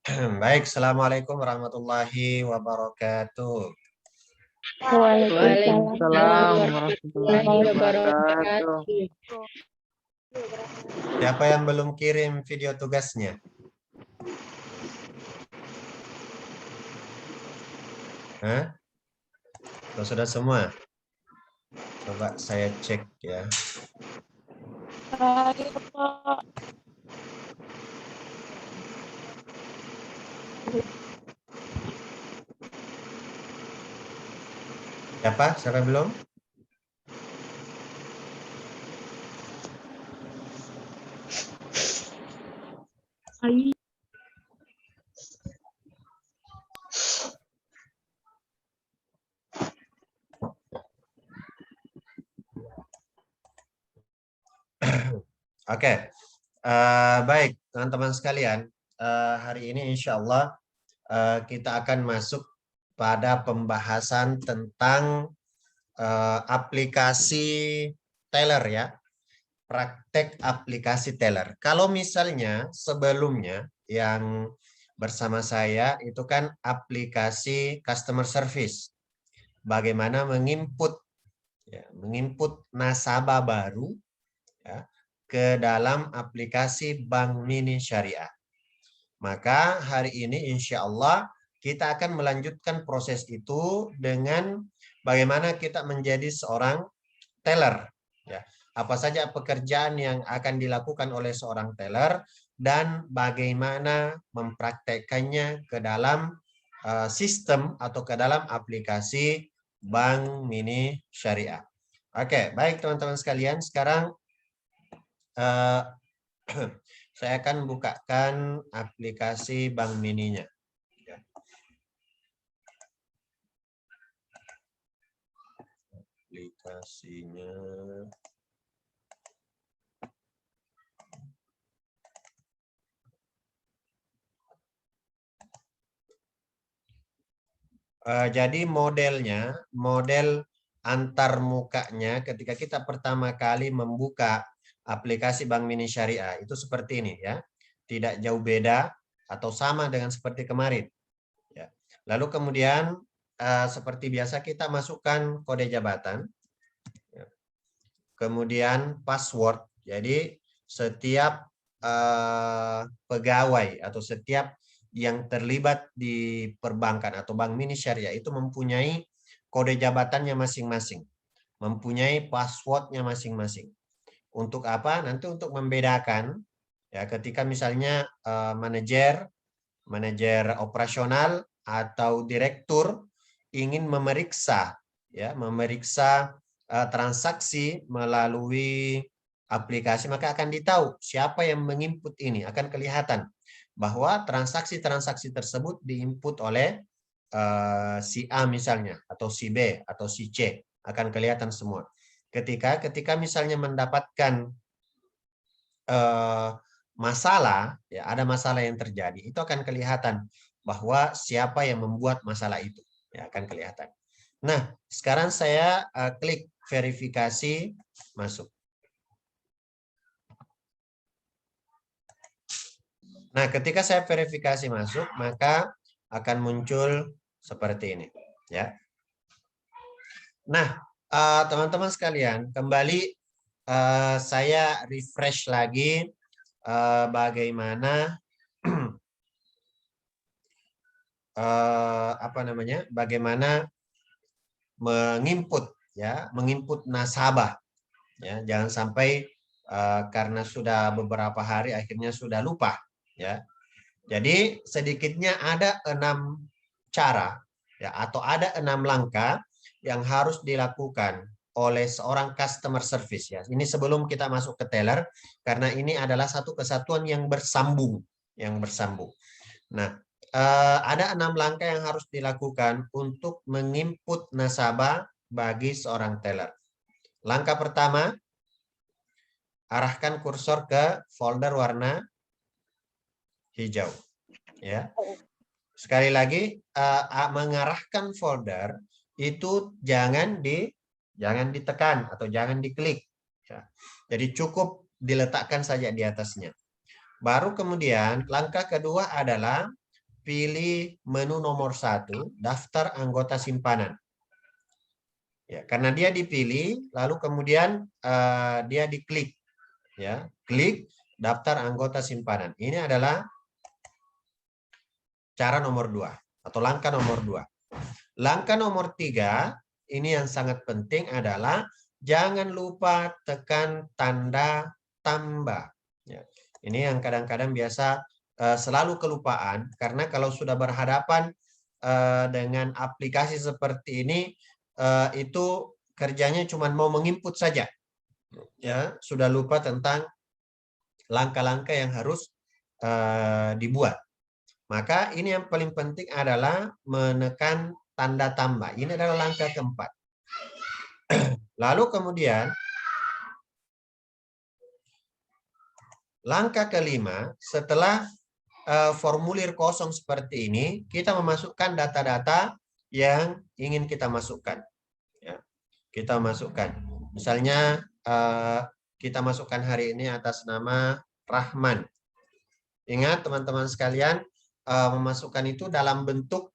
Baik, Assalamualaikum warahmatullahi wabarakatuh. Waalaikumsalam Waalaikumsalam warahmatullahi warahmatullahi wabarakatuh. wabarakatuh. Siapa yang belum kirim video tugasnya? Hah? Sudah semua? Coba saya cek ya. Ayo, Pak. Siapa? Siapa yang belum? Ayo. Oke. Baik, teman-teman sekalian. Hari ini insya Allah kita akan masuk pada pembahasan tentang aplikasi teller ya. Praktek aplikasi teller. Kalau misalnya sebelumnya yang bersama saya itu kan aplikasi customer service. Bagaimana menginput nasabah baru ya, ke dalam aplikasi Bank Mini Syariah. Maka hari ini insya Allah kita akan melanjutkan proses itu dengan bagaimana kita menjadi seorang teller. Ya. Apa saja pekerjaan yang akan dilakukan oleh seorang teller dan bagaimana mempraktekkannya ke dalam sistem atau ke dalam aplikasi Bank Mini Syariah. Oke, baik teman-teman sekalian. Sekarang saya akan bukakan aplikasi Bank Mininya. Aplikasinya. Jadi model antar mukanya ketika kita pertama kali membuka aplikasi Bank Mini Syariah itu seperti ini ya. Tidak jauh beda atau sama dengan seperti kemarin. Ya. Lalu kemudian seperti biasa kita masukkan kode jabatan. Ya. Kemudian password. Jadi setiap pegawai atau setiap yang terlibat di perbankan atau Bank Mini Syariah itu mempunyai kode jabatannya masing-masing, mempunyai passwordnya masing-masing. Untuk apa? Nanti untuk membedakan ya ketika misalnya manajer operasional atau direktur ingin memeriksa transaksi melalui aplikasi, maka akan ditahu siapa yang menginput ini, akan kelihatan bahwa transaksi-transaksi tersebut diinput oleh si A misalnya, atau si B, atau si C, akan kelihatan semua. Ketika misalnya mendapatkan masalah, ya ada masalah yang terjadi, itu akan kelihatan bahwa siapa yang membuat masalah itu, ya akan kelihatan. Nah, sekarang saya klik verifikasi masuk. Nah, ketika saya verifikasi masuk, maka akan muncul seperti ini, ya. Nah, teman-teman sekalian, kembali saya refresh lagi bagaimana bagaimana menginput nasabah, ya. Jangan sampai karena sudah beberapa hari akhirnya sudah lupa, ya. Jadi sedikitnya ada 6 cara ya atau ada 6 langkah yang harus dilakukan oleh seorang customer service ya. Ini sebelum kita masuk ke teller karena ini adalah satu kesatuan yang bersambung, Nah, ada 6 langkah yang harus dilakukan untuk menginput nasabah bagi seorang teller. Langkah pertama, arahkan kursor ke folder warna hijau. Ya. Sekali lagi, mengarahkan folder itu jangan ditekan atau jangan diklik. Ya. Jadi cukup diletakkan saja di atasnya. Baru kemudian langkah kedua adalah pilih menu nomor 1, daftar anggota simpanan. Ya, karena dia dipilih, lalu kemudian dia diklik, ya, klik daftar anggota simpanan. Ini adalah cara nomor 2 atau langkah nomor 2. Langkah nomor 3, ini yang sangat penting adalah jangan lupa tekan tanda tambah. Ya, ini yang kadang-kadang biasa selalu kelupaan, karena kalau sudah berhadapan dengan aplikasi seperti ini, itu kerjanya cuma mau menginput saja, ya, sudah lupa tentang langkah-langkah yang harus dibuat. Maka ini yang paling penting adalah menekan tanda tambah. Ini adalah langkah keempat. Lalu kemudian langkah kelima, setelah formulir kosong seperti ini, kita memasukkan data-data yang ingin kita masukkan. Ya, kita masukkan. Misalnya kita masukkan hari ini atas nama Rahman. Ingat teman-teman sekalian, memasukkan itu dalam bentuk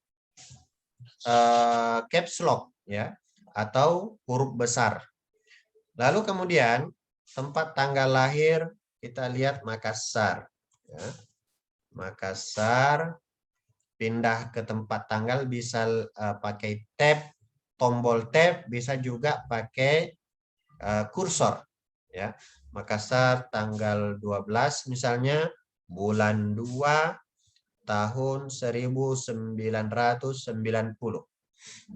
caps lock, ya, atau huruf besar. Lalu kemudian tempat tanggal lahir kita lihat Makassar. Ya. Makassar, pindah ke tempat tanggal bisa pakai tab, tombol tab, bisa juga pakai kursor. Ya. Makassar tanggal 12 misalnya, bulan 2 tahun 1990.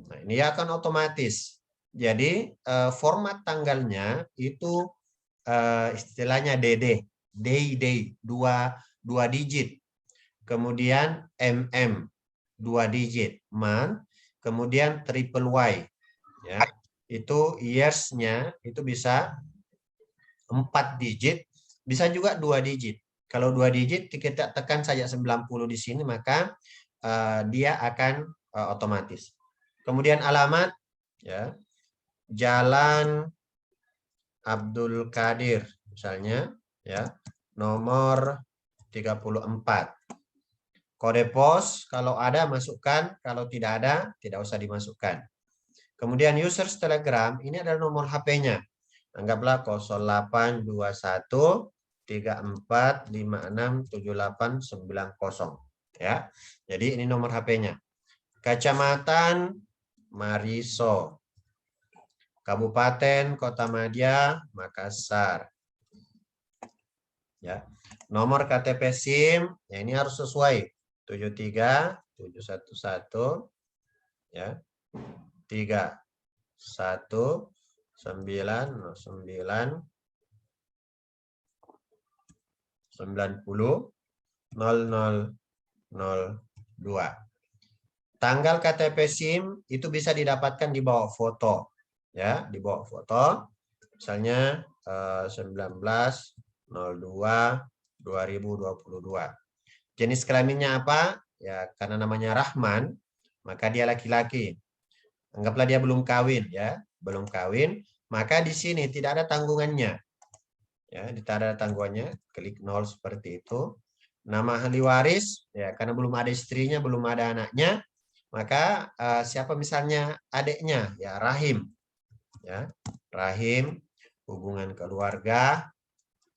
Nah, ini akan otomatis. Jadi format tanggalnya itu istilahnya DD, day, dua digit. Kemudian MM, 2 digit. Month, kemudian triple Y. Ya, itu years-nya itu bisa 4 digit, bisa juga 2 digit. Kalau 2 digit kita tekan saja 90 di sini, maka dia akan otomatis. Kemudian alamat, ya, Jalan Abdul Qadir misalnya, ya, nomor 34. Kode pos kalau ada masukkan, kalau tidak ada tidak usah dimasukkan. Kemudian users Telegram, ini adalah nomor HP-nya. Anggaplah 0821 34 56 78 90. Ya. Jadi ini nomor HP-nya. Kecamatan Mariso. Kabupaten Kotamadya, Makassar. Ya. Nomor KTP SIM, ya ini harus sesuai. 73 711 ya. 3 1 9 9 90 0002. Tanggal KTP SIM itu bisa didapatkan di bawah foto, ya, di bawah foto. Misalnya 19/02/2022. Jenis kelaminnya apa? Ya, karena namanya Rahman, maka dia laki-laki. Anggaplah dia belum kawin, ya, belum kawin, maka di sini tidak ada tanggungannya. Ya, tidak ada tanggungannya, klik 0 seperti itu. Nama ahli waris, ya, karena belum ada istrinya, belum ada anaknya, maka siapa misalnya adiknya, ya, Rahim. Ya, Rahim, hubungan keluarga,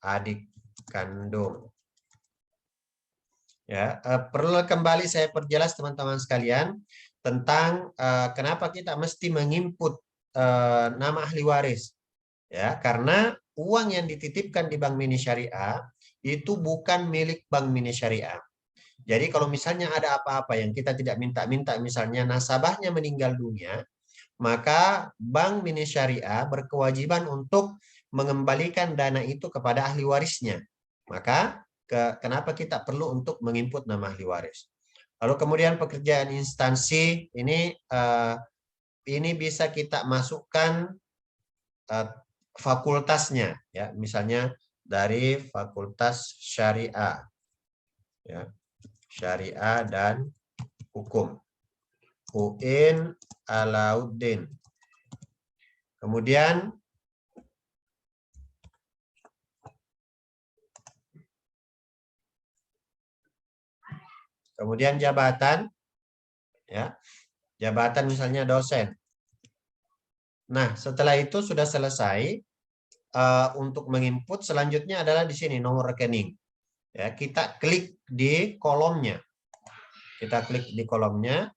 adik kandung. Ya, perlu kembali saya perjelas teman-teman sekalian tentang kenapa kita mesti menginput nama ahli waris. Ya, karena uang yang dititipkan di Bank Mini Syariah itu bukan milik Bank Mini Syariah. Jadi kalau misalnya ada apa-apa yang kita tidak minta-minta, misalnya nasabahnya meninggal dunia, maka Bank Mini Syariah berkewajiban untuk mengembalikan dana itu kepada ahli warisnya. Maka kenapa kita perlu untuk menginput nama ahli waris. Lalu kemudian pekerjaan instansi ini bisa kita masukkan fakultasnya, ya, misalnya dari Fakultas Syariah, ya, Syariah dan Hukum, UIN Alauddin. Kemudian kemudian jabatan, ya, jabatan misalnya dosen. Nah, setelah itu sudah selesai. Untuk menginput selanjutnya adalah di sini nomor rekening. Ya, kita klik di kolomnya. Kita klik di kolomnya,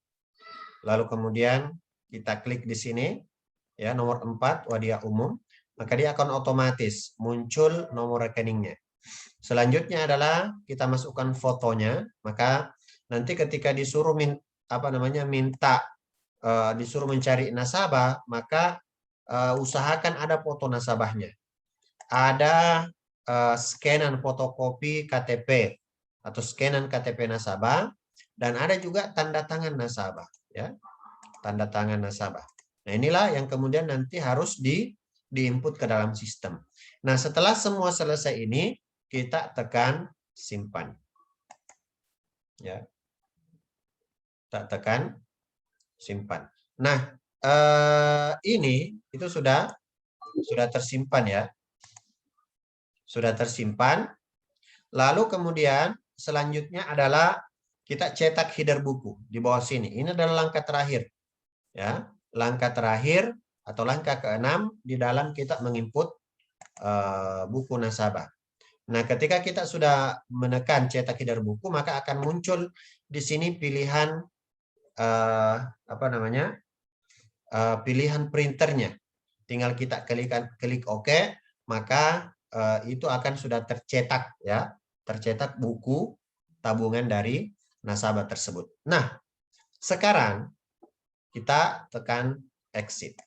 lalu kemudian kita klik di sini, ya nomor 4 wadiah umum, maka dia akan otomatis muncul nomor rekeningnya. Selanjutnya adalah kita masukkan fotonya, maka nanti ketika disuruh minta disuruh mencari nasabah, maka usahakan ada foto nasabahnya. Ada scanan fotokopi KTP atau scanan KTP nasabah, dan ada juga tanda tangan nasabah, ya, tanda tangan nasabah. Nah, inilah yang kemudian nanti harus diinput ke dalam sistem. Nah, setelah semua selesai ini, kita tekan simpan, ya, kita tekan simpan. Nah, ini itu sudah tersimpan, ya. Sudah tersimpan. Lalu kemudian selanjutnya adalah kita cetak header buku di bawah sini. Ini adalah langkah terakhir, ya, langkah terakhir atau langkah ke-6 di dalam kita menginput buku nasabah. Nah, ketika kita sudah menekan cetak header buku, maka akan muncul di sini pilihan pilihan printernya. Tinggal kita klik OK, maka itu akan sudah tercetak, ya, tercetak buku tabungan dari nasabah tersebut. Nah, sekarang kita tekan exit.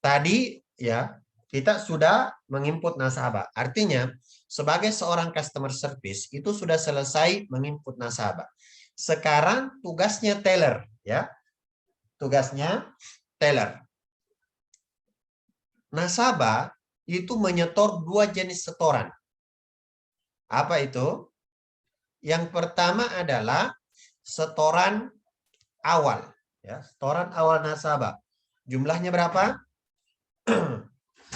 Tadi, ya, kita sudah menginput nasabah. Artinya, sebagai seorang customer service itu sudah selesai menginput nasabah. Sekarang tugasnya teller, ya. Tugasnya teller. Nasabah itu menyetor 2 jenis setoran. Apa itu? Yang pertama adalah setoran awal, ya, setoran awal nasabah. Jumlahnya berapa?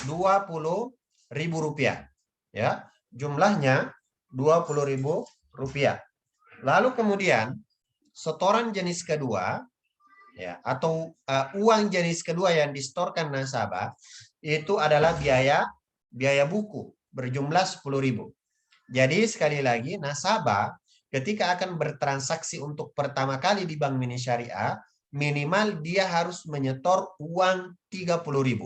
Rp20.000, ya. Jumlahnya Rp20.000. Lalu kemudian setoran jenis kedua, ya, atau uang jenis kedua yang disetorkan nasabah itu adalah biaya buku berjumlah Rp10.000. Jadi sekali lagi nasabah ketika akan bertransaksi untuk pertama kali di Bank Mini Syariah, minimal dia harus menyetor uang Rp30.000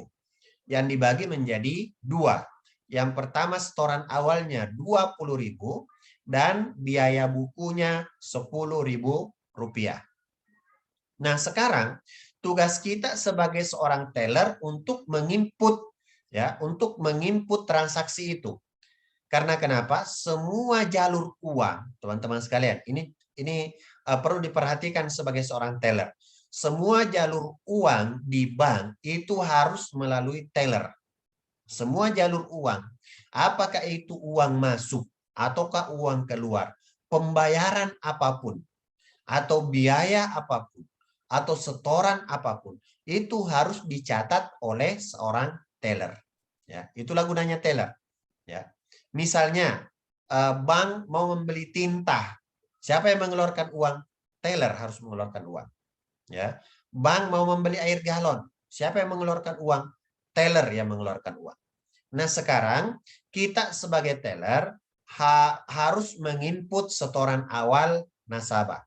yang dibagi menjadi 2. Yang pertama setoran awalnya Rp20.000 dan biaya bukunya Rp10.000. Nah, sekarang tugas kita sebagai seorang teller untuk menginput, ya, untuk menginput transaksi itu. Karena kenapa? Semua jalur uang, teman-teman sekalian, ini perlu diperhatikan sebagai seorang teller. Semua jalur uang di bank itu harus melalui teller. Semua jalur uang, apakah itu uang masuk ataukah uang keluar, pembayaran apapun, atau biaya apapun, atau setoran apapun, itu harus dicatat oleh seorang teller. Ya, itulah gunanya teller. Ya. Misalnya bank mau membeli tinta, siapa yang mengeluarkan uang? Teller harus mengeluarkan uang. Ya, bank mau membeli air galon, siapa yang mengeluarkan uang? Teller yang mengeluarkan uang. Nah, sekarang kita sebagai teller harus menginput setoran awal nasabah.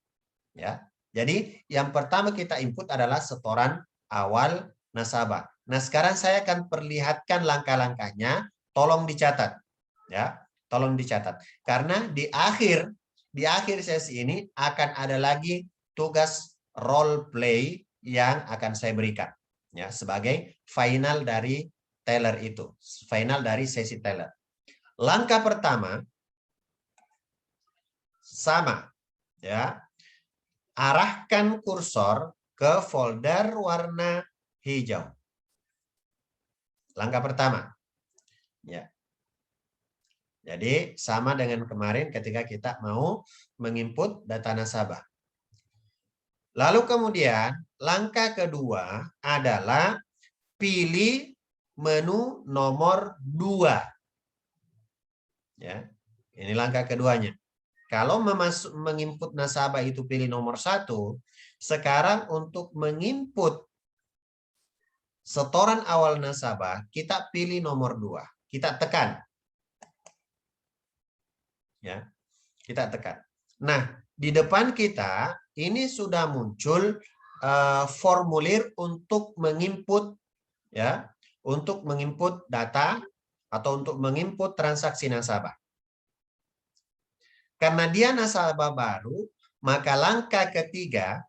Ya, jadi yang pertama kita input adalah setoran awal nasabah. Nah, sekarang saya akan perlihatkan langkah-langkahnya. Tolong dicatat. Ya, tolong dicatat. Karena di akhir sesi ini akan ada lagi tugas role play yang akan saya berikan, ya, sebagai final dari teller itu, final dari sesi teller. Langkah pertama sama, ya. Arahkan kursor ke folder warna hijau. Langkah pertama, ya. Jadi sama dengan kemarin ketika kita mau menginput data nasabah. Lalu kemudian langkah kedua adalah pilih menu nomor 2. Ya. Ini langkah keduanya. kalau menginput nasabah itu pilih nomor 1, sekarang untuk menginput setoran awal nasabah, kita pilih nomor 2. Kita tekan. Ya, kita tekan. Nah, di depan kita ini sudah muncul formulir untuk menginput, ya, untuk menginput data atau untuk menginput transaksi nasabah. Karena dia nasabah baru, maka langkah ketiga,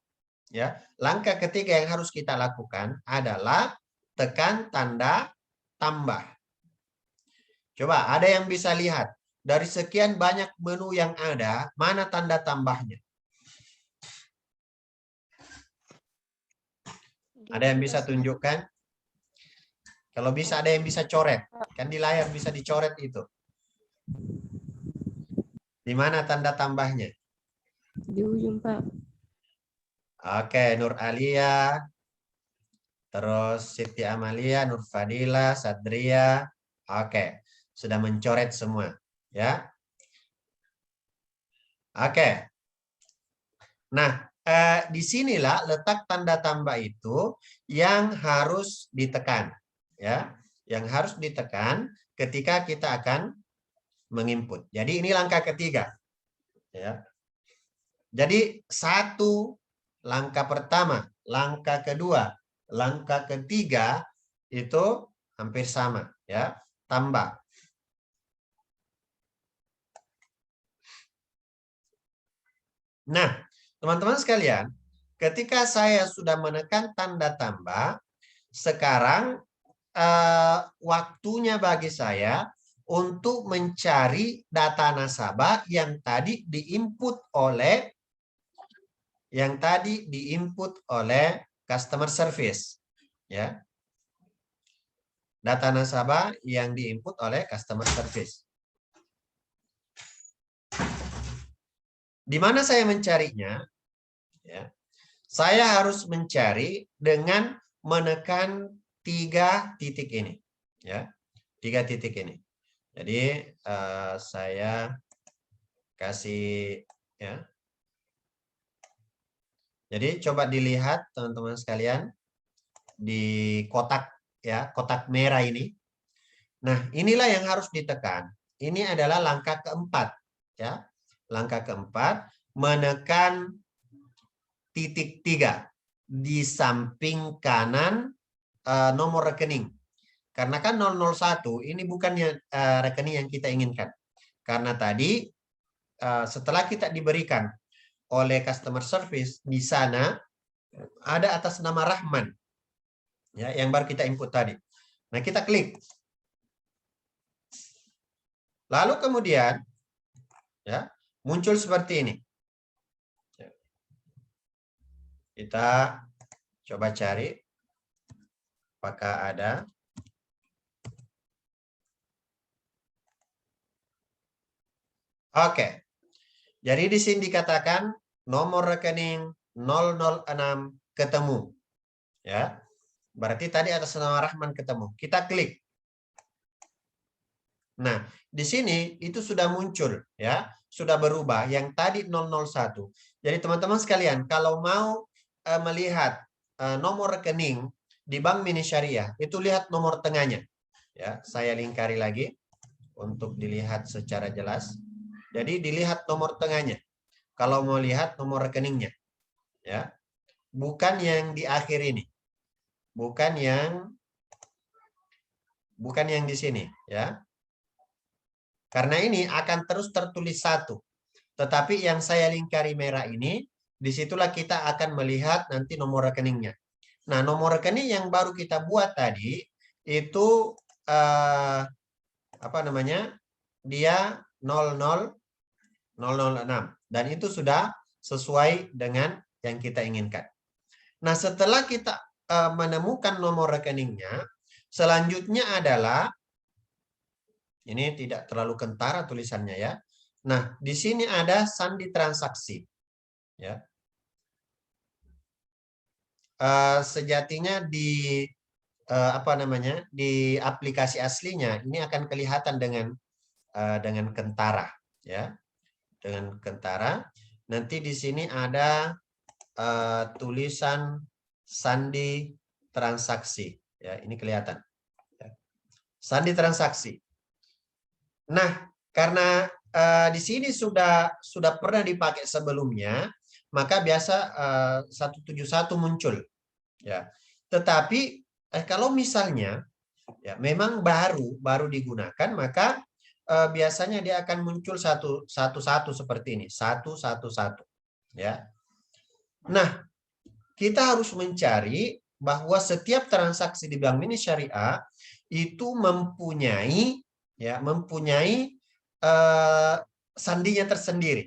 ya, langkah ketiga yang harus kita lakukan adalah tekan tanda tambah. Coba ada yang bisa lihat dari sekian banyak menu yang ada, mana tanda tambahnya? Ada yang bisa tunjukkan? Kalau bisa ada yang bisa coret. Kan di layar bisa dicoret itu. Di mana tanda tambahnya? Di ujung, Pak. Oke, Nur Alia. Terus Siti Amalia, Nur Fadila, Sadria. Oke, sudah mencoret semua. Ya. Oke. Nah, disinilah letak tanda tambah itu yang harus ditekan. Ya, yang harus ditekan ketika kita akan menginput. Jadi ini langkah ketiga. Ya. Jadi 1, langkah pertama, langkah kedua, langkah ketiga itu hampir sama, ya, tambah. Nah, teman-teman sekalian, ketika saya sudah menekan tanda tambah, sekarang waktunya bagi saya untuk mencari data nasabah yang tadi diinput oleh customer service, ya. Data nasabah yang diinput oleh customer service. Di mana saya mencarinya? Ya. Saya harus mencari dengan menekan 3 titik ini, ya. 3 titik ini. Jadi saya kasih, ya. Jadi coba dilihat teman-teman sekalian di kotak, ya, kotak merah ini. Nah, inilah yang harus ditekan. Ini adalah langkah keempat, ya. Langkah keempat, menekan titik 3 di samping kanan nomor rekening. Karena kan 001 ini bukannya rekening yang kita inginkan. Karena tadi setelah kita diberikan oleh customer service, di sana ada atas nama Rahman, ya, yang baru kita input tadi. Nah, kita klik. Lalu kemudian, ya, muncul seperti ini. Kita coba cari apakah ada. Oke. Jadi di sini dikatakan nomor rekening 006 ketemu. Ya. Berarti tadi atas nama Rahman ketemu. Kita klik. Nah, di sini itu sudah muncul, ya. Sudah berubah yang tadi 001. Jadi teman-teman sekalian, kalau mau melihat nomor rekening di Bank Mini Syariah, itu lihat nomor tengahnya. Ya, saya lingkari lagi untuk dilihat secara jelas. Jadi dilihat nomor tengahnya. Kalau mau lihat nomor rekeningnya, ya, bukan yang di akhir ini, bukan yang di sini, ya. Karena ini akan terus tertulis 1. Tetapi yang saya lingkari merah ini, disitulah kita akan melihat nanti nomor rekeningnya. Nah, nomor rekening yang baru kita buat tadi itu apa namanya? Dia 006 dan itu sudah sesuai dengan yang kita inginkan. Nah, setelah kita menemukan nomor rekeningnya, selanjutnya adalah ini tidak terlalu kentara tulisannya, ya. Nah, di sini ada sandi transaksi, ya. Sejatinya di apa namanya, di aplikasi aslinya ini akan kelihatan dengan kentara, ya. dengan kentara. Nanti di sini ada tulisan sandi transaksi. Ya, ini kelihatan. Ya. Sandi transaksi. Nah, karena di sini sudah pernah dipakai sebelumnya, maka biasa 171 muncul. Ya. Tetapi kalau misalnya ya memang baru digunakan, maka biasanya dia akan muncul satu seperti ini, 111. Ya. Nah, kita harus mencari bahwa setiap transaksi di Bank Mini Syariah itu mempunyai sandinya tersendiri.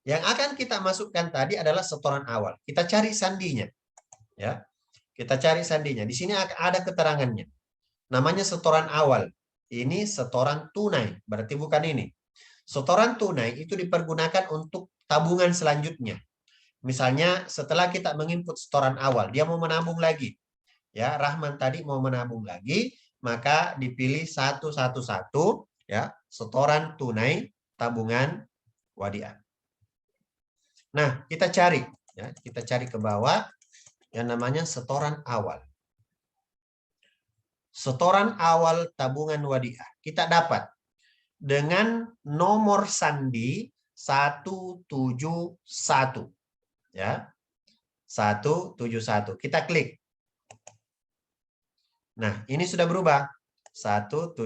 Yang akan kita masukkan tadi adalah setoran awal. Kita cari sandinya. Ya. Kita cari sandinya. Di sini ada keterangannya. Namanya setoran awal. Ini setoran tunai. Berarti bukan ini. Setoran tunai itu dipergunakan untuk tabungan selanjutnya. Misalnya setelah kita menginput setoran awal, dia mau menabung lagi. Ya, Rahman tadi mau menabung lagi, maka dipilih 111 ya, setoran tunai tabungan wadiah. Nah, kita cari ya, kita cari ke bawah yang namanya setoran awal. Setoran awal tabungan wadiah. Kita dapat dengan nomor sandi 171. Ya. 171. Kita klik. Nah, ini sudah berubah. 171.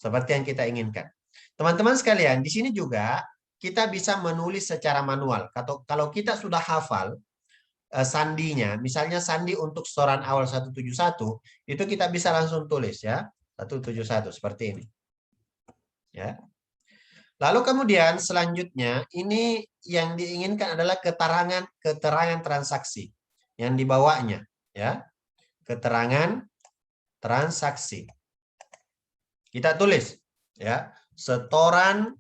Seperti yang kita inginkan. Teman-teman sekalian, di sini juga kita bisa menulis secara manual. Kalau kita sudah hafal sandinya, misalnya sandi untuk setoran awal 171, itu kita bisa langsung tulis ya. 171 seperti ini. Ya. Lalu kemudian selanjutnya ini yang diinginkan adalah keterangan transaksi yang dibawanya ya. Keterangan transaksi. Kita tulis ya, setoran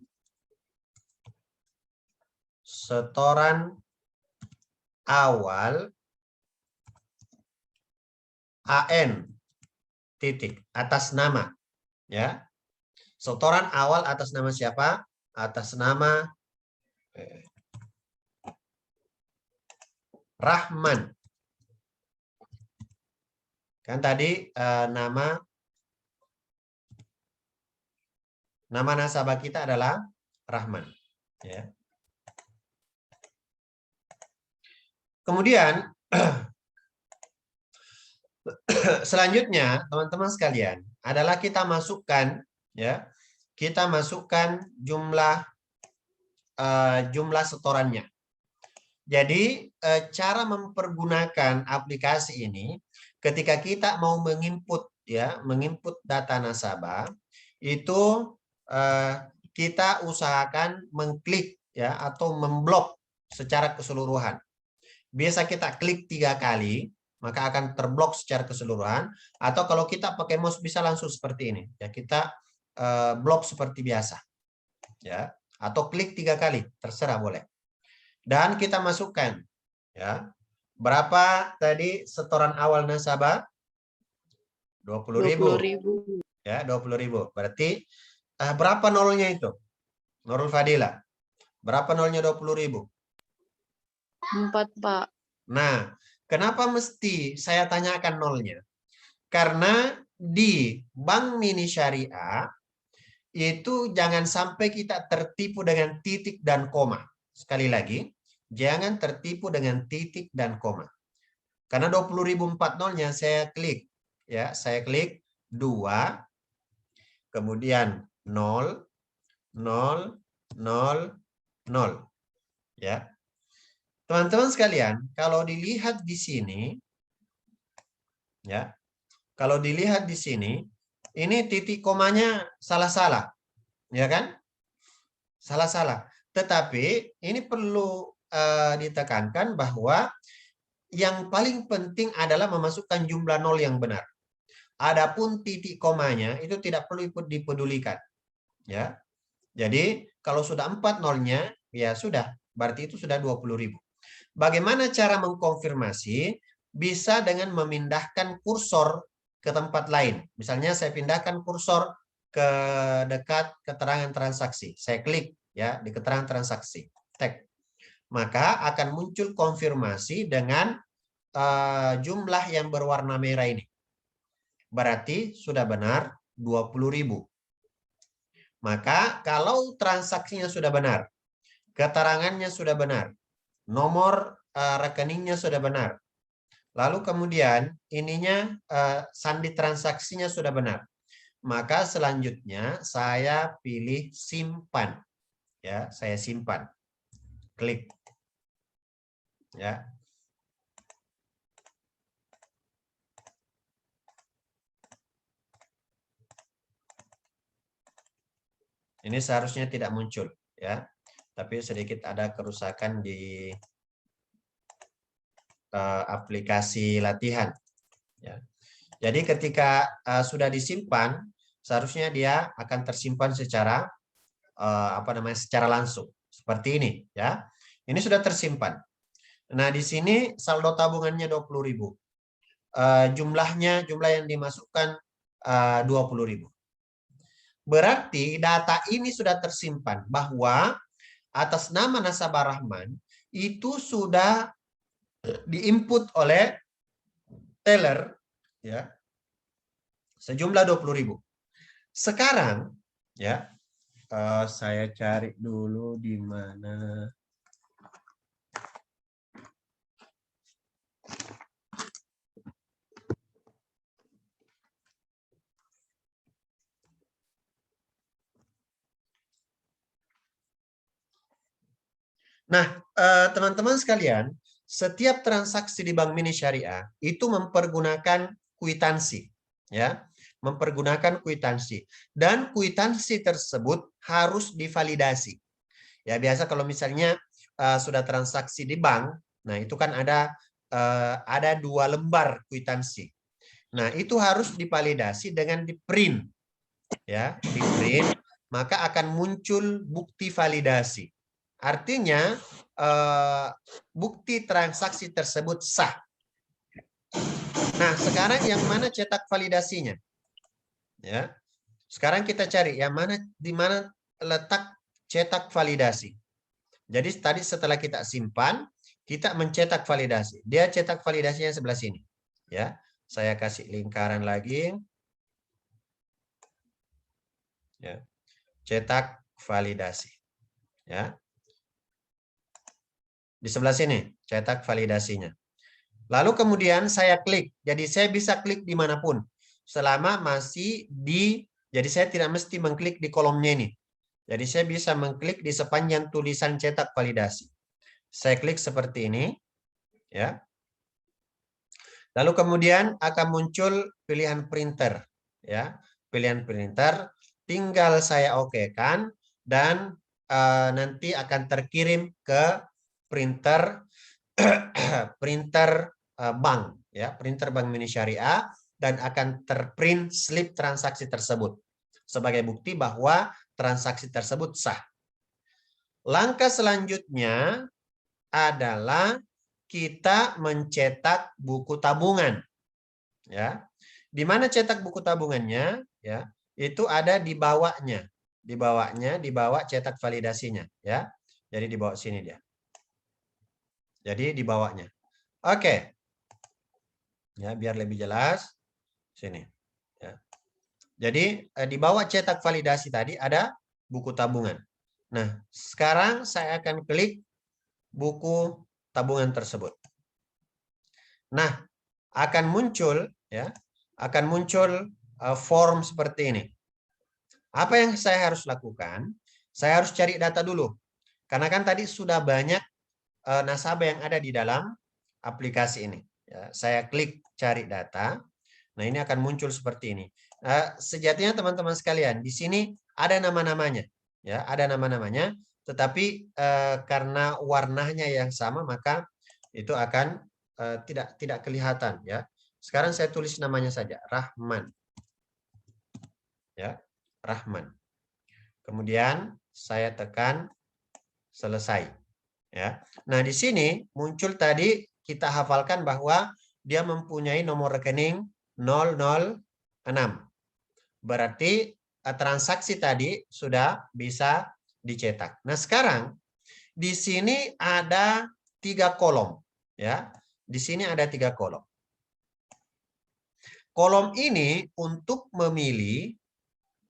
awal AN titik atas nama ya. Setoran awal atas nama siapa? Atas nama Rahman. Kan tadi nama nasabah kita adalah Rahman. Ya. Kemudian selanjutnya teman-teman sekalian adalah kita masukkan ya, kita masukkan jumlah setorannya. Jadi cara mempergunakan aplikasi ini ketika kita mau menginput data nasabah itu kita usahakan mengklik ya atau memblok secara keseluruhan. Biasa kita klik 3 kali maka akan terblok secara keseluruhan, atau kalau kita pakai mouse bisa langsung seperti ini ya, kita blok seperti biasa ya, atau klik 3 kali terserah boleh. Dan kita masukkan ya, berapa tadi setoran awal nasabah? 20.000 ya, 20.000. Berarti berapa nolnya itu Nurul Fadila? Berapa nolnya 20.000? 4, Pak. Nah, kenapa mesti saya tanyakan nolnya? Karena di Bank Mini Syariah itu jangan sampai kita tertipu dengan titik dan koma. Sekali lagi, jangan tertipu dengan titik dan koma. Karena 20.040-nya saya klik ya, saya klik 2 kemudian 0 0 0 0 ya. Teman-teman sekalian, kalau dilihat di sini ya, kalau dilihat di sini ini titik komanya salah-salah. Ya kan? Salah-salah. Tetapi ini perlu ditekankan bahwa yang paling penting adalah memasukkan jumlah nol yang benar. Adapun titik komanya itu tidak perlu dipedulikan. Ya. Jadi kalau sudah 4 nolnya, ya sudah. Berarti itu sudah 20.000. Bagaimana cara mengkonfirmasi? Bisa dengan memindahkan kursor ke tempat lain. Misalnya saya pindahkan kursor ke dekat keterangan transaksi. Saya klik ya di keterangan transaksi. Tag. Maka akan muncul konfirmasi dengan jumlah yang berwarna merah ini. Berarti sudah benar 20.000. Maka kalau transaksinya sudah benar, keterangannya sudah benar, nomor rekeningnya sudah benar, lalu kemudian ininya sandi transaksinya sudah benar, maka selanjutnya saya pilih simpan. Ya, saya simpan. Klik. Ya. Ini seharusnya tidak muncul, ya. Tapi sedikit ada kerusakan di aplikasi latihan. Ya. Jadi ketika sudah disimpan, seharusnya dia akan tersimpan secara secara langsung. Seperti ini, ya. Ini sudah tersimpan. Nah, di sini saldo tabungannya 20.000. Jumlah yang dimasukkan 20.000. Berarti data ini sudah tersimpan bahwa atas nama nasabah Rahman itu sudah diinput oleh teller ya sejumlah 20.000. Sekarang ya saya cari dulu di mana. Nah, teman-teman sekalian, setiap transaksi di Bank Mini Syariah itu mempergunakan kwitansi, ya, mempergunakan kwitansi, dan kwitansi tersebut harus divalidasi. Ya, biasa kalau misalnya sudah transaksi di bank, nah itu kan ada 2 lembar kwitansi. Nah, itu harus divalidasi dengan di-print, ya, di-print, maka akan muncul bukti validasi. Artinya bukti transaksi tersebut sah. Nah, sekarang yang mana cetak validasinya? Ya. Sekarang kita cari yang mana di mana letak cetak validasi. Jadi tadi setelah kita simpan, kita mencetak validasi. Dia cetak validasinya sebelah sini. Ya. Saya kasih lingkaran lagi. Ya. Cetak validasi. Ya. Di sebelah sini, cetak validasinya. Lalu kemudian saya klik. Jadi saya bisa klik dimanapun. Selama masih jadi saya tidak mesti mengklik di kolomnya ini. Jadi saya bisa mengklik di sepanjang tulisan cetak validasi. Saya klik seperti ini. Ya. Lalu kemudian akan muncul pilihan printer. Ya. Pilihan printer. Tinggal saya okekan dan nanti akan terkirim ke printer printer bank, ya, printer Bank Mini Syariah, dan akan terprint slip transaksi tersebut sebagai bukti bahwa transaksi tersebut sah. Langkah selanjutnya adalah kita mencetak buku tabungan, ya. Di mana cetak buku tabungannya, ya, itu ada di bawahnya, di bawah cetak validasinya, ya. Jadi di bawah sini dia. Jadi di bawahnya. Oke. Ya, biar lebih jelas. Sini. Ya. Jadi di bawah cetak validasi tadi ada buku tabungan. Nah, sekarang saya akan klik buku tabungan tersebut. Nah, akan muncul ya, akan muncul form seperti ini. Apa yang saya harus lakukan? Saya harus cari data dulu. Karena kan tadi sudah banyak nasabah yang ada di dalam aplikasi ini. Ya, saya klik cari data. Nah, ini akan muncul seperti ini. Sejatinya teman-teman sekalian, di sini ada nama-namanya. Ya, ada nama-namanya. Tetapi karena warnanya yang sama, maka itu akan tidak kelihatan. Ya. Sekarang saya tulis namanya saja, Rahman. Ya, Rahman. Kemudian saya tekan selesai. Ya. Nah, di sini muncul tadi kita hafalkan bahwa dia mempunyai nomor rekening 006. Berarti transaksi tadi sudah bisa dicetak. Nah, sekarang di sini ada 3 kolom, ya. Di sini ada 3 kolom. Kolom ini untuk memilih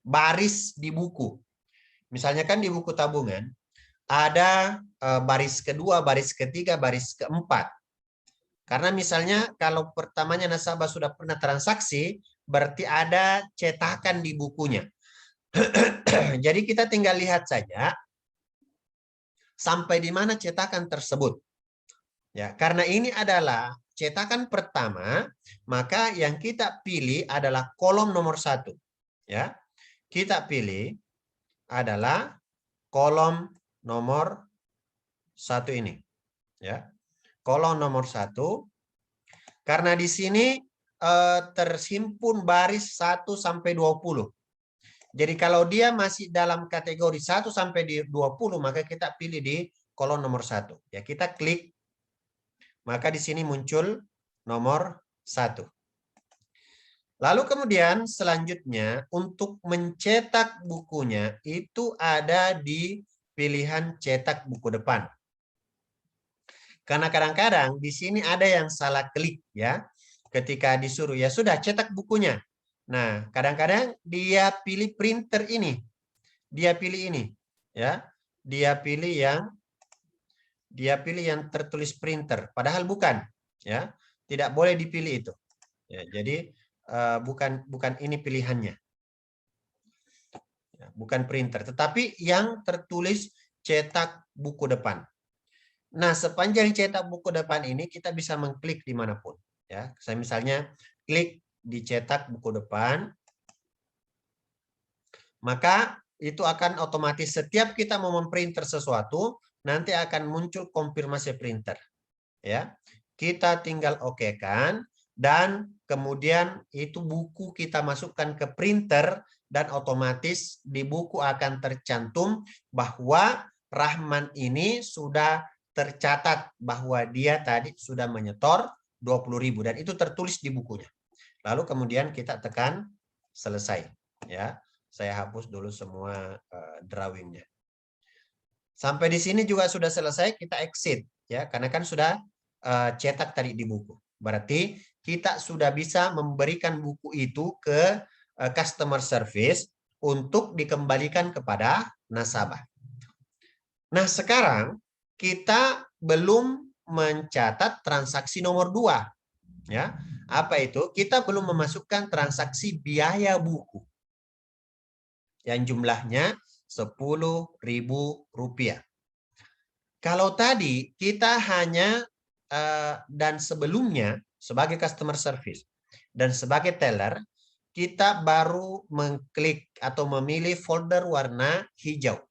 baris di buku. Misalnya kan di buku tabungan ada baris kedua, baris ketiga, baris keempat. Karena misalnya kalau pertamanya nasabah sudah pernah transaksi, berarti ada cetakan di bukunya. Jadi kita tinggal lihat saja sampai di mana cetakan tersebut. Ya, karena ini adalah cetakan pertama, maka yang kita pilih adalah kolom nomor 1. Ya, kita pilih adalah kolom nomor 1 ini. Ya, kolom nomor 1. Karena di sini terhimpun baris 1 sampai 20. Jadi kalau dia masih dalam kategori 1 sampai 20, maka kita pilih di kolom nomor 1. Ya, kita klik, maka di sini muncul nomor 1. Lalu kemudian selanjutnya untuk mencetak bukunya itu ada di pilihan cetak buku depan. Karena kadang-kadang di sini ada yang salah klik ya. Ketika disuruh ya sudah cetak bukunya. Nah, kadang-kadang dia pilih printer ini. Dia pilih ini ya. Dia pilih yang tertulis printer, padahal bukan ya. Tidak boleh dipilih itu. Ya, jadi bukan ini pilihannya. Ya, bukan printer, tetapi yang tertulis cetak buku depan. Nah, sepanjang cetak buku depan ini kita bisa mengklik dimanapun. Ya, saya misalnya klik di cetak buku depan, maka itu akan otomatis setiap kita mau memprinter sesuatu, nanti akan muncul konfirmasi printer. Ya, kita tinggal oke-kan, dan kemudian itu buku kita masukkan ke printer dan otomatis di buku akan tercantum bahwa Rahman ini sudah tercatat bahwa dia tadi sudah menyetor 20.000 dan itu tertulis di bukunya. Lalu kemudian kita tekan selesai. Ya, saya hapus dulu semua drawingnya. Sampai di sini juga sudah selesai, kita exit ya, karena kan sudah cetak tadi di buku. Berarti kita sudah bisa memberikan buku itu ke customer service untuk dikembalikan kepada nasabah. Nah, sekarang kita belum mencatat transaksi nomor 2. Ya, apa itu? Kita belum memasukkan transaksi biaya buku yang jumlahnya Rp10.000. Kalau tadi kita hanya dan sebelumnya sebagai customer service dan sebagai teller, kita baru mengklik atau memilih folder warna hijau.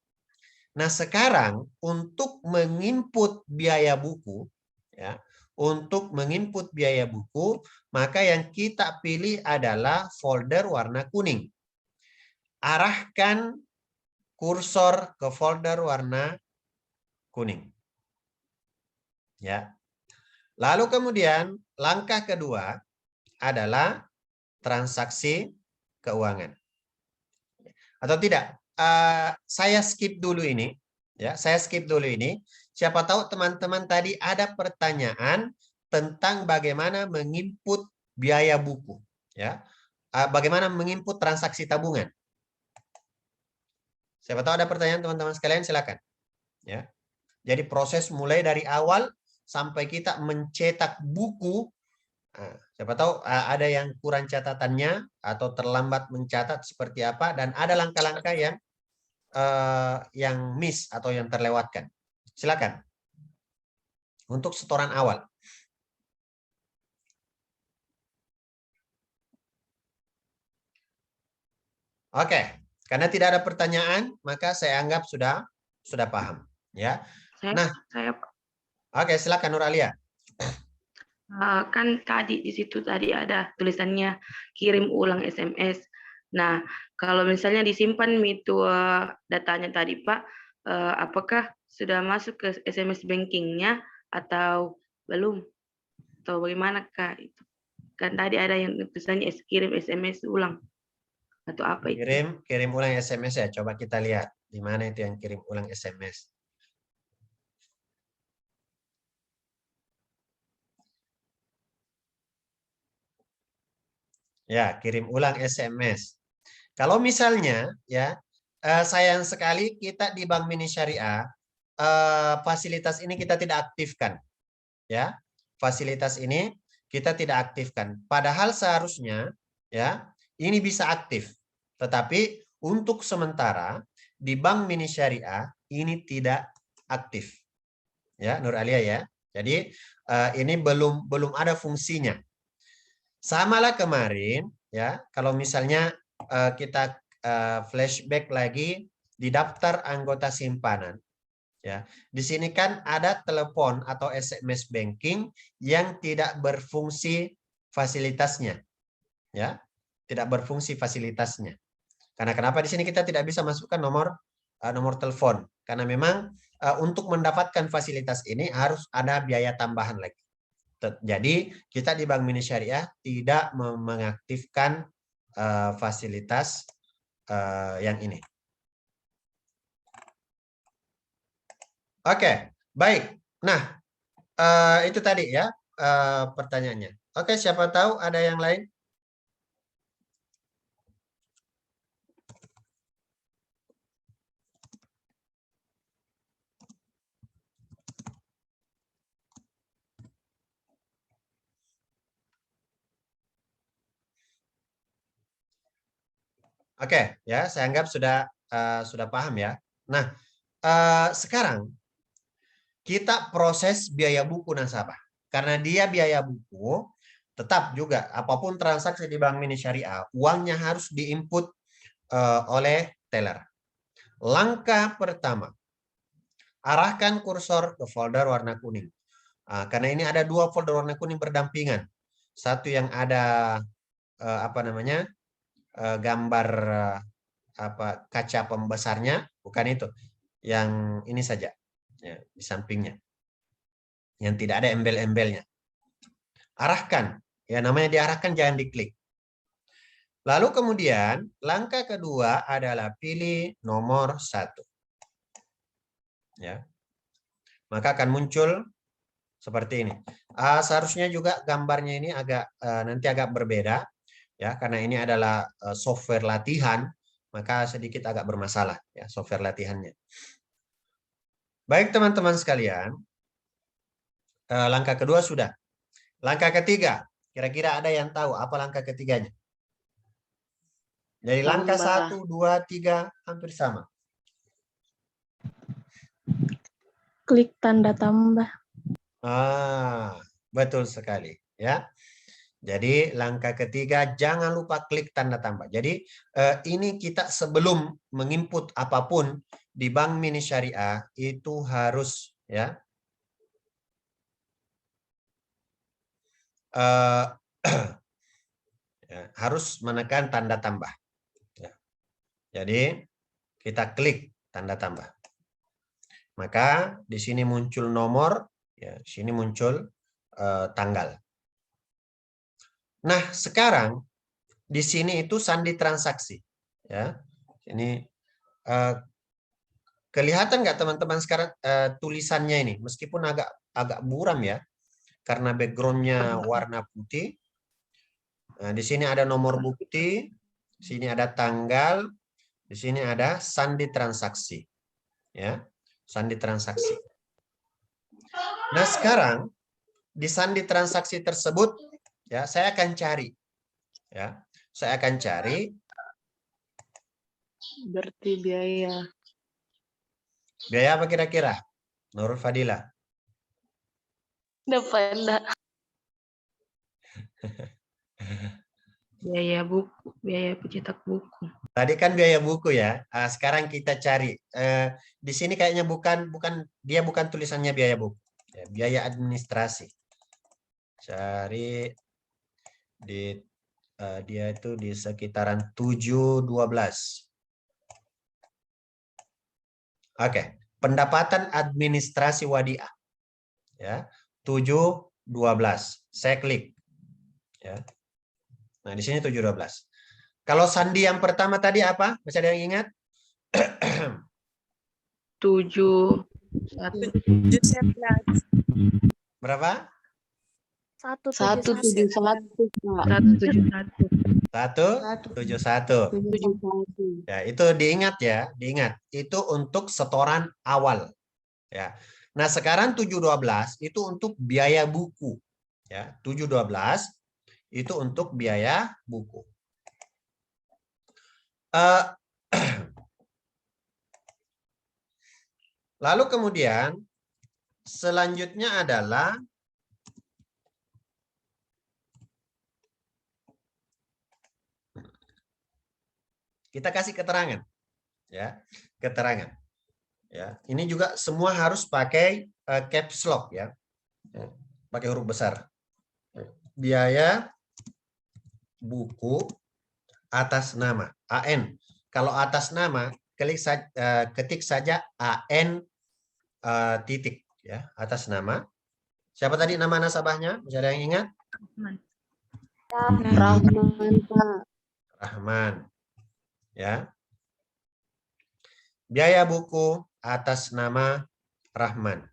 Nah, sekarang untuk menginput biaya buku, ya, untuk menginput biaya buku, maka yang kita pilih adalah folder warna kuning. Arahkan kursor ke folder warna kuning. Ya. Lalu kemudian langkah kedua adalah transaksi keuangan. Atau tidak? Saya skip dulu ini. Ya, saya skip dulu ini. Siapa tahu teman-teman tadi ada pertanyaan tentang bagaimana menginput biaya buku. Ya, bagaimana menginput transaksi tabungan. Siapa tahu ada pertanyaan teman-teman sekalian, silakan. Ya, jadi proses mulai dari awal sampai kita mencetak buku. Siapa tahu ada yang kurang catatannya atau terlambat mencatat seperti apa, dan ada langkah-langkah yang miss atau yang terlewatkan. Silakan. Untuk setoran awal. Oke, karena tidak ada pertanyaan, maka saya anggap sudah paham, ya. Nah, oke, silakan Nuralia. Kan tadi di situ tadi ada tulisannya kirim ulang SMS. Nah, kalau misalnya disimpan itu datanya tadi Pak, apakah sudah masuk ke SMS bankingnya atau belum? Atau bagaimana Kak itu? Kan tadi ada yang tulisannya kirim SMS ulang. atau apa itu? Kirim ulang SMS ya. Coba kita lihat di mana itu yang kirim ulang SMS. Ya, kirim ulang SMS. Kalau misalnya ya sayang sekali kita di Bank Mini Syariah fasilitas ini kita tidak aktifkan, ya. Fasilitas ini kita tidak aktifkan. Padahal seharusnya ya ini bisa aktif. Tetapi untuk sementara di Bank Mini Syariah ini tidak aktif. Ya, Nur Alia ya. Jadi ini belum ada fungsinya. Samalah kemarin ya, kalau misalnya kita flashback lagi di daftar anggota simpanan ya. Di sini kan ada telepon atau SMS banking yang tidak berfungsi fasilitasnya ya. Tidak berfungsi fasilitasnya. Karena kenapa di sini kita tidak bisa masukkan nomor telepon? Karena memang untuk mendapatkan fasilitas ini harus ada biaya tambahan lagi. Jadi kita di Bank Mini Syariah tidak mengaktifkan fasilitas yang ini. Oke, baik. Nah, itu tadi ya pertanyaannya. Oke, siapa tahu ada yang lain? Oke, ya, saya anggap sudah paham ya. Nah, sekarang kita proses biaya buku nasabah. Karena dia biaya buku, tetap juga apapun transaksi di Bank Mini Syariah, uangnya harus diinput oleh teller. Langkah pertama, arahkan kursor ke folder warna kuning. Karena ini ada dua folder warna kuning berdampingan. Satu yang ada gambar kaca pembesarnya, bukan itu. Yang ini saja, ya, di sampingnya. Yang tidak ada embel-embelnya. Arahkan, ya namanya diarahkan, jangan diklik. Lalu kemudian langkah kedua adalah pilih nomor 1. Ya. Maka akan muncul seperti ini. Seharusnya juga gambarnya ini nanti agak berbeda ya, karena ini adalah software latihan, maka sedikit agak bermasalah ya software latihannya. Baik teman-teman sekalian, langkah kedua sudah. Langkah ketiga, kira-kira ada yang tahu apa langkah ketiganya? Jadi langkah 1, 2, 3 hampir sama. Klik tanda tambah. Betul sekali ya. Jadi langkah ketiga jangan lupa klik tanda tambah. Jadi ini kita sebelum menginput apapun di Bank Mini Syariah itu harus ya harus menekan tanda tambah. Ya. Jadi kita klik tanda tambah. Maka di sini muncul nomor, ya, di sini muncul tanggal. Nah, sekarang di sini itu sandi transaksi, ya. Ini kelihatan nggak teman-teman sekarang tulisannya ini, meskipun agak buram ya, karena backgroundnya warna putih. Nah, di sini ada nomor bukti, di sini ada tanggal, di sini ada sandi transaksi, ya, sandi transaksi. Nah, sekarang di sandi transaksi tersebut, ya, saya akan cari, ya, saya akan cari. Berarti biaya. Biaya apa kira-kira, Nurul Fadila? Dapat. Biaya buku, biaya pencetak buku. Tadi kan biaya buku ya. Sekarang kita cari. Di sini kayaknya dia bukan tulisannya biaya buku. Ya, biaya administrasi. Cari di dia itu di sekitaran 712. Oke, pendapatan administrasi wadiah. Ya, 712. Saya klik. Ya. Nah, di sini 712. Kalau sandi yang pertama tadi apa? Masih ada yang ingat? 7 1 Berapa? 171. 171. 171. Ya, itu diingat ya, diingat. Itu untuk setoran awal. Ya. Nah, sekarang 712 itu untuk biaya buku. Ya, 712 itu untuk biaya buku. Lalu kemudian selanjutnya adalah kita kasih keterangan, ya, keterangan. Ya, ini juga semua harus pakai caps lock ya, pakai huruf besar. Biaya buku atas nama AN. Kalau atas nama ketik saja AN titik ya, atas nama. Siapa tadi nama nasabahnya? Bisa ada yang ingat? Rahman, Pak. Rahman. Ya. Biaya buku atas nama Rahman.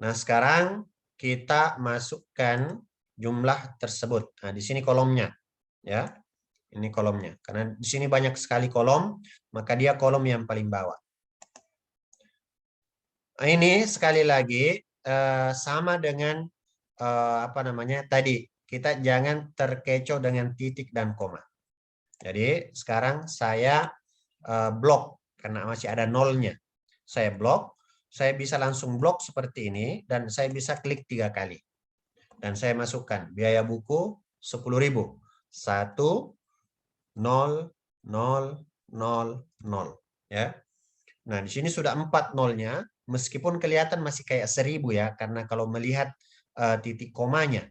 Nah, sekarang kita masukkan jumlah tersebut. Nah, di sini kolomnya, ya. Ini kolomnya. Karena di sini banyak sekali kolom, maka dia kolom yang paling bawah. Nah, ini sekali lagi sama dengan apa namanya tadi. Kita jangan terkecoh dengan titik dan koma. Jadi sekarang saya blok karena masih ada nolnya. Saya blok. Saya bisa langsung blok seperti ini dan saya bisa klik 3 kali. Dan saya masukkan biaya buku 10.000. 1 0 0 0 0 ya. Nah, di sini sudah 4 nolnya meskipun kelihatan masih kayak 1000 ya karena kalau melihat titik komanya.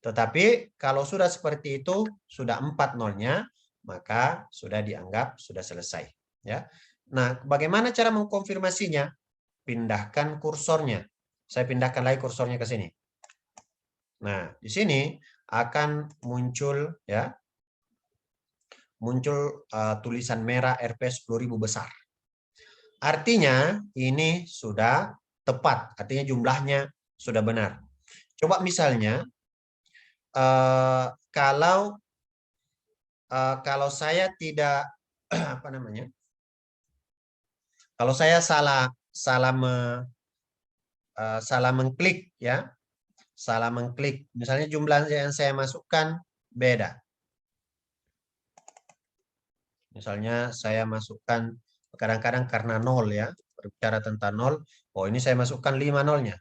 Tetapi kalau sudah seperti itu sudah 4 nolnya maka sudah dianggap sudah selesai ya. Nah, bagaimana cara mengkonfirmasinya? Pindahkan kursornya. Saya pindahkan lagi kursornya ke sini. Nah, di sini akan muncul ya. Muncul tulisan merah Rp 10.000 besar. Artinya ini sudah tepat, artinya jumlahnya sudah benar. Coba misalnya kalau saya tidak apa namanya? Kalau saya salah mengklik ya. Salah mengklik. Misalnya jumlah yang saya masukkan beda. Misalnya saya masukkan kadang-kadang karena 0 ya, berbicara tentang 0, oh ini saya masukkan 5 nolnya.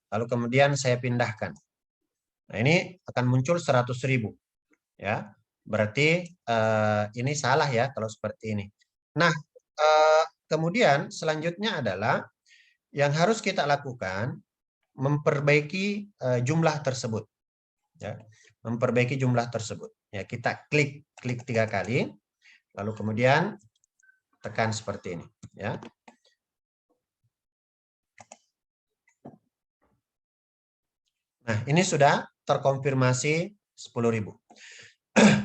Lalu kemudian saya pindahkan. Nah, ini akan muncul 100.000 ya. Berarti ini salah ya kalau seperti ini. Nah, kemudian selanjutnya adalah yang harus kita lakukan memperbaiki jumlah tersebut. Ya, memperbaiki jumlah tersebut. Ya, kita klik 3 kali, lalu kemudian tekan seperti ini. Ya. Nah, ini sudah terkonfirmasi 10.000.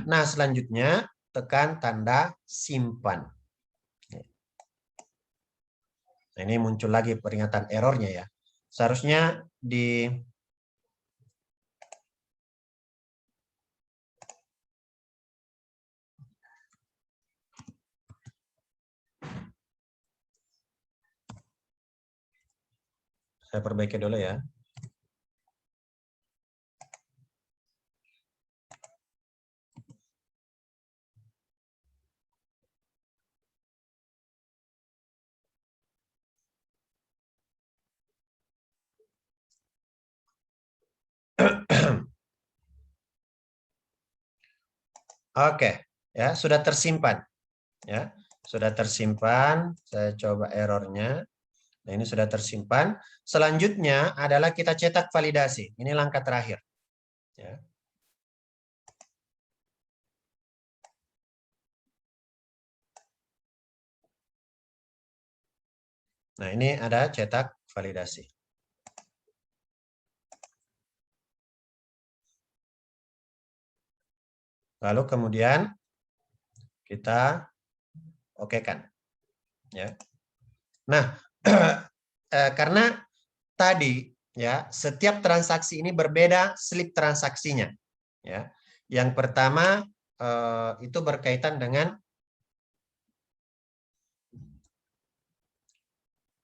Nah, selanjutnya tekan tanda simpan. Nah, ini muncul lagi peringatan errornya ya. Seharusnya di saya perbaiki dulu ya. Oke, ya sudah tersimpan. Ya, sudah tersimpan. Saya coba errornya. Nah, ini sudah tersimpan. Selanjutnya adalah kita cetak validasi. Ini langkah terakhir. Ya. Nah, ini ada cetak validasi. Lalu kemudian kita okekan. Ya. Nah, karena tadi ya setiap transaksi ini berbeda slip transaksinya. Ya, yang pertama itu berkaitan dengan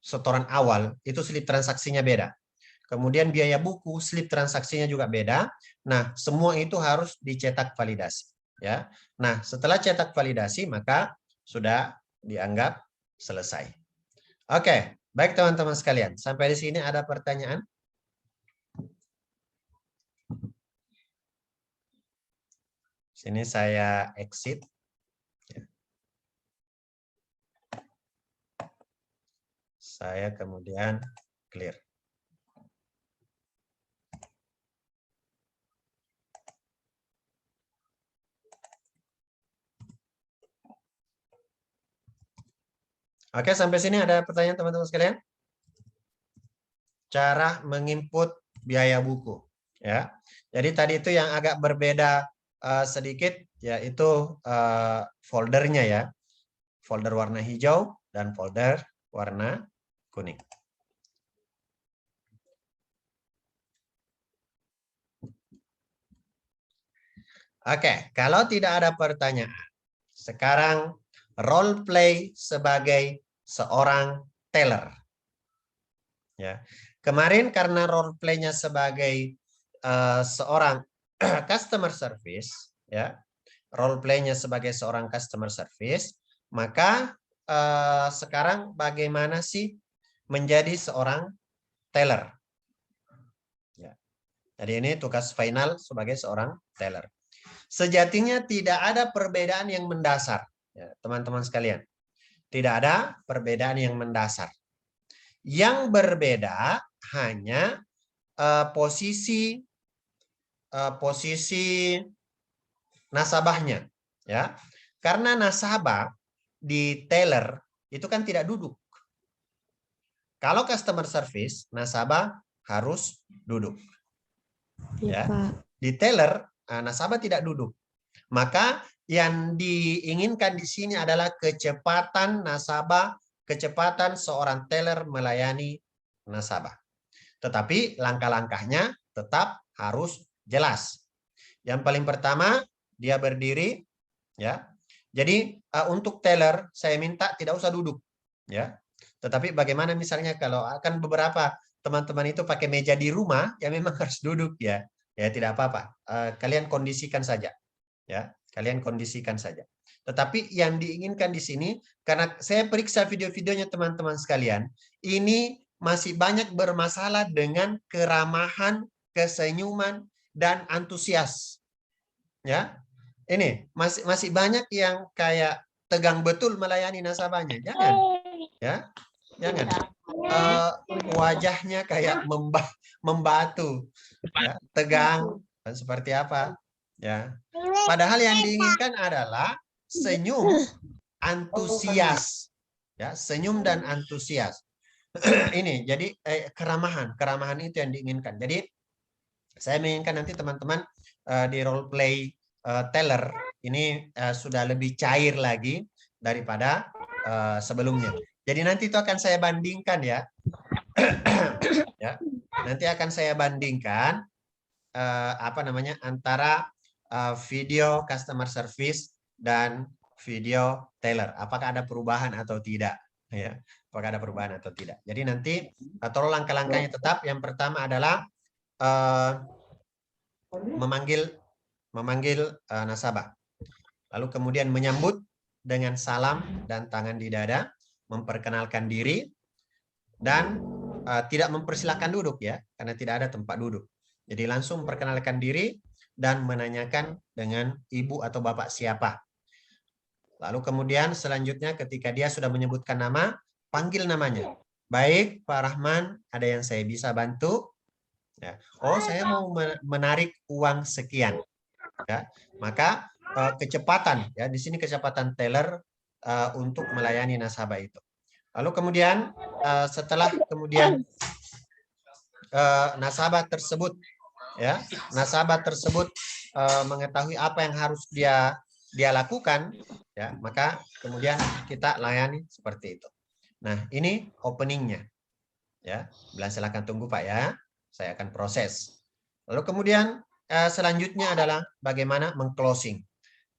setoran awal, itu slip transaksinya beda. Kemudian biaya buku, slip transaksinya juga beda. Nah, semua itu harus dicetak validasi. Ya, nah setelah cetak validasi maka sudah dianggap selesai. Oke, baik teman-teman sekalian. Sampai di sini ada pertanyaan? Sini saya exit. Saya kemudian clear. Oke, sampai sini ada pertanyaan teman-teman sekalian? Cara menginput biaya buku. Ya, jadi tadi itu yang agak berbeda sedikit, yaitu foldernya ya. Folder warna hijau dan folder warna kuning. Oke, kalau tidak ada pertanyaan, sekarang role play sebagai seorang teller. Ya, kemarin karena role play-nya sebagai seorang customer service, ya, role play-nya sebagai seorang customer service, maka sekarang bagaimana sih menjadi seorang teller? Ya. Jadi ini tugas final sebagai seorang teller. Sejatinya tidak ada perbedaan yang mendasar, teman-teman sekalian. Tidak ada perbedaan yang mendasar. Yang berbeda hanya posisi nasabahnya, ya. Karena nasabah di teller itu kan tidak duduk. Kalau customer service, nasabah harus duduk. Ya. Di teller nasabah tidak duduk. Maka yang diinginkan di sini adalah kecepatan nasabah, kecepatan seorang teller melayani nasabah. Tetapi langkah-langkahnya tetap harus jelas. Yang paling pertama, dia berdiri, ya. Jadi untuk teller saya minta tidak usah duduk, ya. Tetapi bagaimana misalnya kalau akan beberapa teman-teman itu pakai meja di rumah, ya memang harus duduk ya. Ya tidak apa-apa. Kalian kondisikan saja. Ya, kalian kondisikan saja. Tetapi yang diinginkan di sini, karena saya periksa video-videonya teman-teman sekalian, ini masih banyak bermasalah dengan keramahan, kesenyuman, dan antusias. Ya, ini masih banyak yang kayak tegang betul melayani nasabahnya. Jangan, ya, jangan. Wajahnya kayak membatu, ya, tegang, dan seperti apa? Ya. Padahal yang diinginkan adalah senyum, antusias, ya, senyum dan antusias. Ini jadi keramahan itu yang diinginkan. Jadi saya menginginkan nanti teman-teman di role play teller ini sudah lebih cair lagi daripada sebelumnya. Jadi nanti itu akan saya bandingkan ya. Ya, nanti akan saya bandingkan antara video customer service dan video teller. Apakah ada perubahan atau tidak? Ya, apakah ada perubahan atau tidak? Jadi nanti atau langkah-langkahnya tetap. Yang pertama adalah memanggil nasabah. Lalu kemudian menyambut dengan salam dan tangan di dada, memperkenalkan diri, dan tidak mempersilahkan duduk ya, karena tidak ada tempat duduk. Jadi langsung memperkenalkan diri dan menanyakan dengan ibu atau bapak siapa. Lalu kemudian selanjutnya ketika dia sudah menyebutkan nama, panggil namanya. Baik, Pak Rahman, ada yang saya bisa bantu? Ya. Oh, saya mau menarik uang sekian. Ya. Maka kecepatan ya, di sini kecepatan teller untuk melayani nasabah itu. Lalu kemudian setelah kemudian nasabah tersebut mengetahui apa yang harus dia dia lakukan, ya, maka kemudian kita layani seperti itu. Nah, ini openingnya. Ya, bilang silakan tunggu Pak ya, saya akan proses. Lalu kemudian selanjutnya adalah bagaimana mengclosing.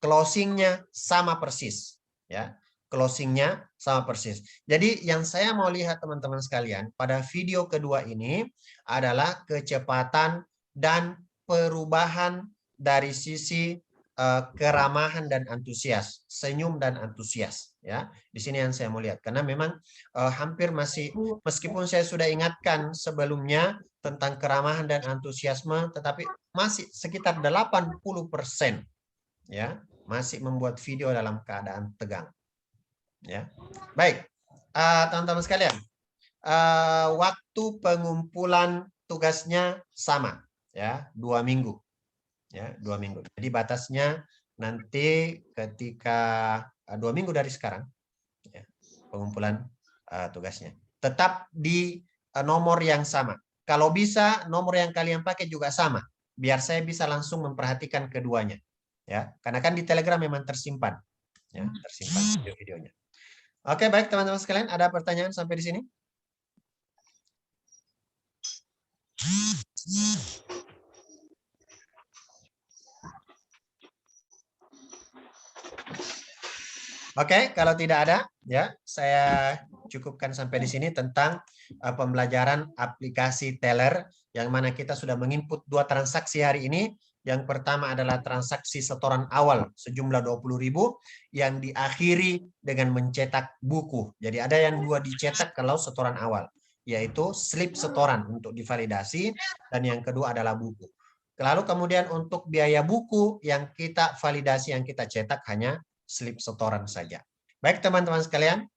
Closingnya sama persis, ya. Closingnya sama persis. Jadi yang saya mau lihat teman-teman sekalian pada video kedua ini adalah kecepatan dan perubahan dari sisi keramahan dan antusias, senyum dan antusias, ya. Di sini yang saya mau lihat karena memang hampir masih, meskipun saya sudah ingatkan sebelumnya tentang keramahan dan antusiasme, tetapi masih sekitar 80%, ya, masih membuat video dalam keadaan tegang, ya. Baik, teman-teman sekalian, waktu pengumpulan tugasnya sama, ya, 2 minggu, ya, 2 minggu. Jadi batasnya nanti ketika 2 minggu dari sekarang, ya, pengumpulan tugasnya tetap di nomor yang sama. Kalau bisa nomor yang kalian pakai juga sama, biar saya bisa langsung memperhatikan keduanya. Ya, karena kan di Telegram memang tersimpan, ya, tersimpan video-videonya. Oke, baik teman-teman sekalian, ada pertanyaan sampai di sini? Oke, kalau tidak ada, ya, saya cukupkan sampai di sini tentang pembelajaran aplikasi teller yang mana kita sudah menginput 2 transaksi hari ini. Yang pertama adalah transaksi setoran awal sejumlah 20.000 yang diakhiri dengan mencetak buku. Jadi ada yang 2 dicetak kalau setoran awal, yaitu slip setoran untuk divalidasi dan yang kedua adalah buku. Lalu kemudian untuk biaya buku yang kita validasi, yang kita cetak hanya slip setoran saja. Baik teman-teman sekalian,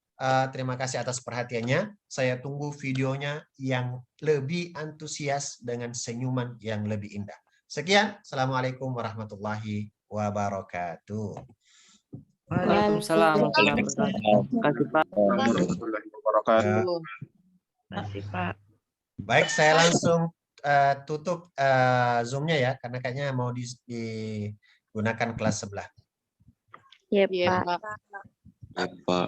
terima kasih atas perhatiannya. Saya tunggu videonya yang lebih antusias dengan senyuman yang lebih indah. Sekian, Assalamualaikum warahmatullahi wabarakatuh. Waalaikumsalam warahmatullahi wabarakatuh. Warahmatullahi wabarakatuh. Terima kasih Pak. Baik, saya langsung tutup Zoom-nya ya, karena kayaknya mau digunakan kelas sebelah. Iya, Iya, Pak. Pak.